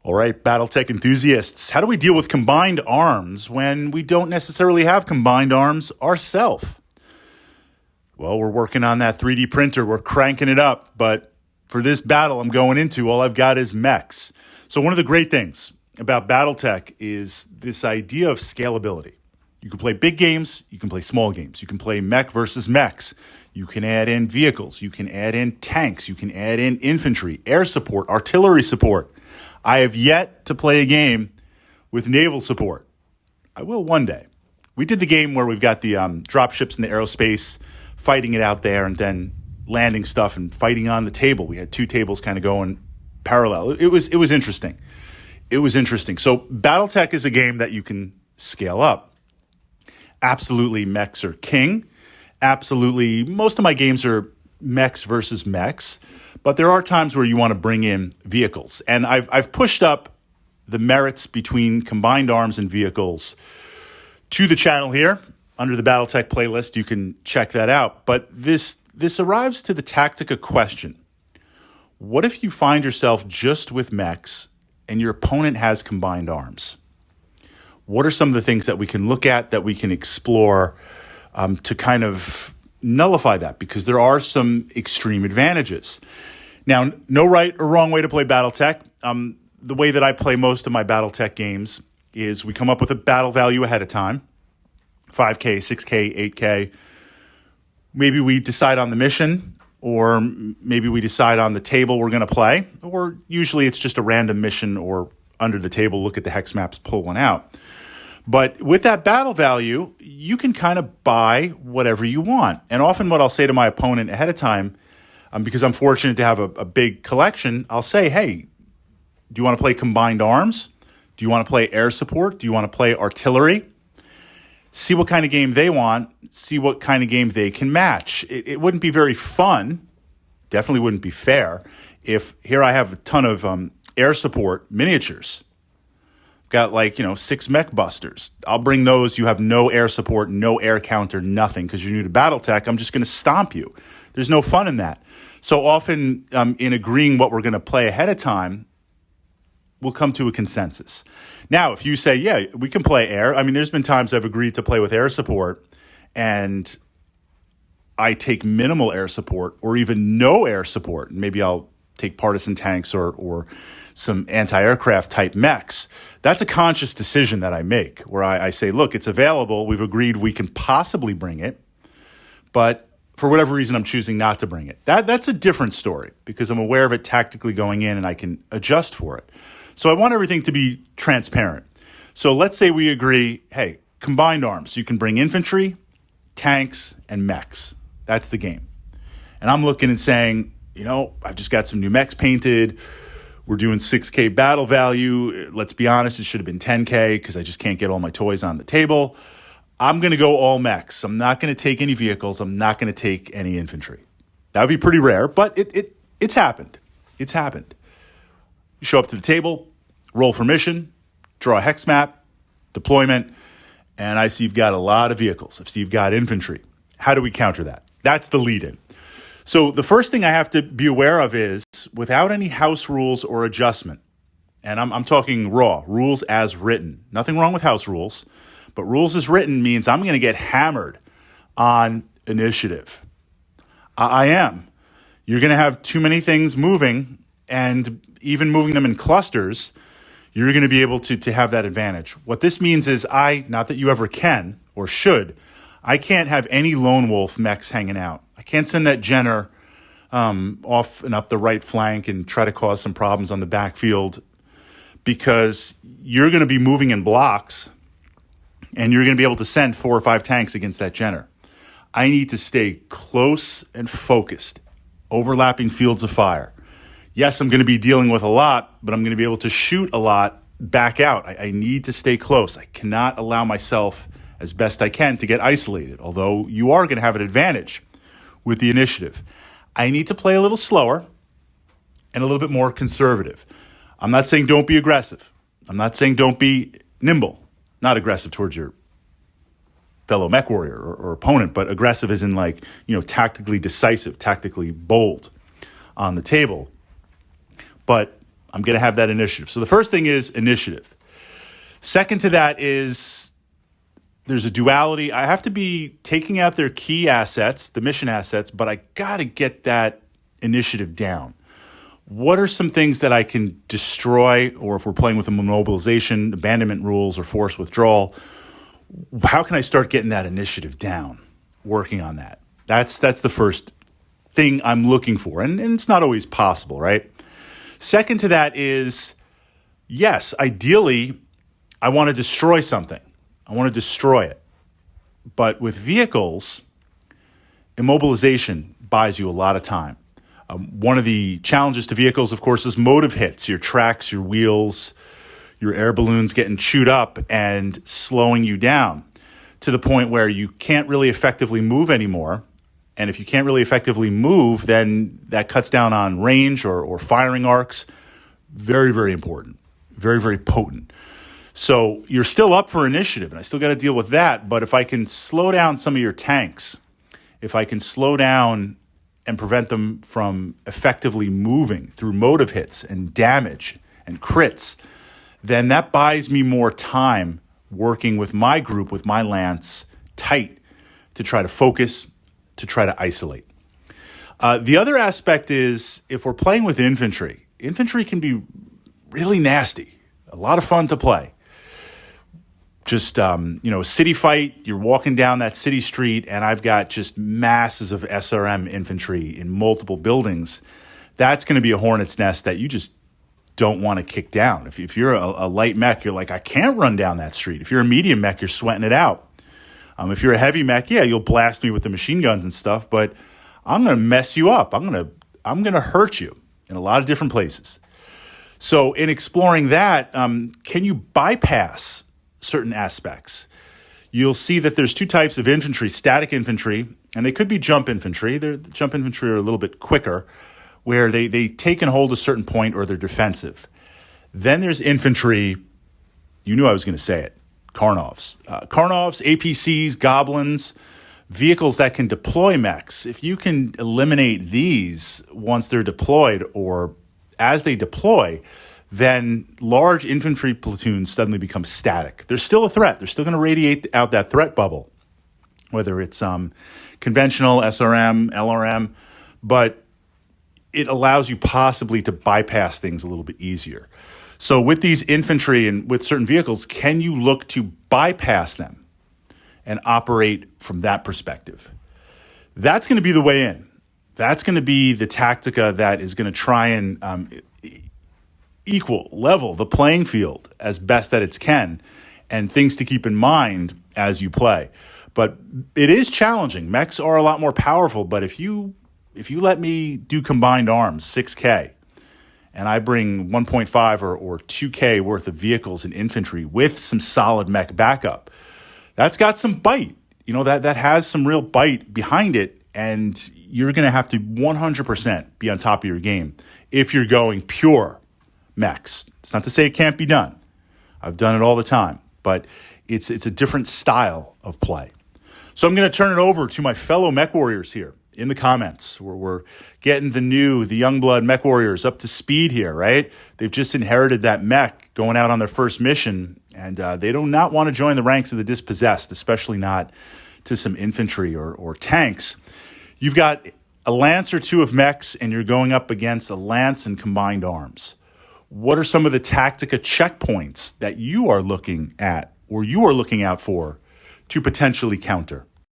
All right, Battletech enthusiasts, how do we deal with combined arms when we don't necessarily have combined arms ourselves? Well, we're working on that 3D printer. We're cranking it up. But for this battle I'm going into, all I've got is mechs. So one of the great things about Battletech is this idea of scalability. You can play big games. You can play small games. You can play mech versus mechs. You can add in vehicles. You can add in tanks. You can add in infantry, air support, artillery support. I have yet to play a game with naval support. I will one day. We did the game where we've got the drop ships in the aerospace, fighting it out there, and then landing stuff and fighting on the table. We had two tables kind of going parallel. It was interesting. It was interesting. So Battletech is a game that you can scale up. Absolutely, mechs are king. Absolutely, most of my games are mechs versus mechs. But there are times where you want to bring in vehicles. And I've pushed up the merits between combined arms and vehicles to the channel here. Under the Battletech playlist, you can check that out. But this arrives to the Tactica question. What if you find yourself just with mechs and your opponent has combined arms? What are some of the things that we can look at, that we can explore to kind of nullify that? Because there are some extreme advantages. Now, no right or wrong way to play Battletech. The way that I play most of my Battletech games is we come up with a battle value ahead of time. 5K, 6K, 8K. Maybe we decide on the mission, or maybe we decide on the table we're going to play, or usually it's just a random mission, or under the table, look at the hex maps, pull one out. But with that battle value, you can kind of buy whatever you want. And often what I'll say to my opponent ahead of time, because I'm fortunate to have a big collection, I'll say, hey, do you want to play combined arms? Do you want to play air support? Do you want to play artillery? See what kind of game they want. See what kind of game they can match. It wouldn't be very fun. Definitely wouldn't be fair if here I have a ton of air support miniatures. Got 6 mech busters. I'll bring those. You have no air support, no air counter, nothing, because you're new to Battletech. I'm just going to stomp you. There's no fun in that. So often in agreeing what we're going to play ahead of time, we'll come to a consensus. Now, if you say, yeah, we can play air. I mean, there's been times I've agreed to play with air support and I take minimal air support or even no air support. Maybe I'll take partisan tanks or some anti-aircraft type mechs. That's a conscious decision that I make where I say, look, it's available. We've agreed we can possibly bring it, but for whatever reason, I'm choosing not to bring it. That's a different story because I'm aware of it tactically going in and I can adjust for it. So I want everything to be transparent. So let's say we agree, hey, combined arms. You can bring infantry, tanks, and mechs. That's the game. And I'm looking and saying, I've just got some new mechs painted. We're doing 6K battle value. Let's be honest, it should have been 10K because I just can't get all my toys on the table. I'm going to go all mechs. I'm not going to take any vehicles. I'm not going to take any infantry. That would be pretty rare, but it's happened. It's happened. You show up to the table, roll for mission, draw a hex map, deployment, and I see you've got a lot of vehicles. I see you've got infantry. How do we counter that? That's the lead-in. So the first thing I have to be aware of is, without any house rules or adjustment, and I'm talking raw, rules as written. Nothing wrong with house rules, but rules as written means I'm going to get hammered on initiative. I am. You're going to have too many things moving, and even moving them in clusters, you're going to be able to have that advantage. What this means is not that you ever can or should, I can't have any lone wolf mechs hanging out. I can't send that Jenner off and up the right flank and try to cause some problems on the backfield because you're going to be moving in blocks and you're going to be able to send 4 or 5 tanks against that Jenner. I need to stay close and focused, overlapping fields of fire. Yes, I'm going to be dealing with a lot, but I'm going to be able to shoot a lot back out. I need to stay close. I cannot allow myself, as best I can, to get isolated, although you are going to have an advantage with the initiative. I need to play a little slower and a little bit more conservative. I'm not saying don't be aggressive. I'm not saying don't be nimble. Not aggressive towards your fellow mech warrior or opponent, but aggressive as in tactically decisive, tactically bold on the table. But I'm going to have that initiative. So the first thing is initiative. Second to that is there's a duality. I have to be taking out their key assets, the mission assets, but I got to get that initiative down. What are some things that I can destroy, or if we're playing with immobilization, abandonment rules, or forced withdrawal, how can I start getting that initiative down, working on that? That's the first thing I'm looking for, and it's not always possible, right? Second to that is, yes, ideally, I want to destroy something. I want to destroy it. But with vehicles, immobilization buys you a lot of time. One of the challenges to vehicles, of course, is motive hits, your tracks, your wheels, your air balloons getting chewed up and slowing you down to the point where you can't really effectively move anymore. And if you can't really effectively move, then that cuts down on range or firing arcs. Very, very important. Very, very potent. So you're still up for initiative, and I still got to deal with that. But if I can slow down some of your tanks, if I can slow down and prevent them from effectively moving through motive hits and damage and crits, then that buys me more time working with my group, with my lance, tight to try to focus, to try to isolate. The other aspect is if we're playing with infantry, infantry can be really nasty, a lot of fun to play. Just, city fight, you're walking down that city street and I've got just masses of SRM infantry in multiple buildings. That's going to be a hornet's nest that you just don't want to kick down. If you're a light mech, you're like, I can't run down that street. If you're a medium mech, you're sweating it out. If you're a heavy mech, yeah, you'll blast me with the machine guns and stuff, but I'm going to mess you up. I'm going to hurt you in a lot of different places. So in exploring that, can you bypass certain aspects? You'll see that there's two types of infantry, static infantry, and they could be jump infantry. The jump infantry are a little bit quicker, where they take and hold a certain point or they're defensive. Then there's infantry, you knew I was going to say it, Karnovs. Karnovs, APCs, goblins, vehicles that can deploy mechs. If you can eliminate these once they're deployed or as they deploy, then large infantry platoons suddenly become static. They're still a threat. They're still going to radiate out that threat bubble, whether it's conventional, SRM, LRM, but it allows you possibly to bypass things a little bit easier. So with these infantry and with certain vehicles, can you look to bypass them and operate from that perspective? That's going to be the way in. That's going to be the tactica that is going to try and level the playing field as best that it can, and things to keep in mind as you play. But it is challenging. Mechs are a lot more powerful, but if you let me do combined arms, 6K, and I bring 1.5 or 2K worth of vehicles and infantry with some solid mech backup, that's got some bite. That has some real bite behind it, and you're going to have to 100% be on top of your game if you're going pure mechs. It's not to say it can't be done. I've done it all the time, but it's a different style of play. So I'm going to turn it over to my fellow mech warriors here in the comments. We're getting the young blood mech warriors up to speed here, right? They've just inherited that mech going out on their first mission, and they do not want to join the ranks of the dispossessed, especially not to some infantry or tanks. You've got a lance or two of mechs, and you're going up against a lance and combined arms. What are some of the tactica checkpoints that you are looking at or you are looking out for to potentially counter?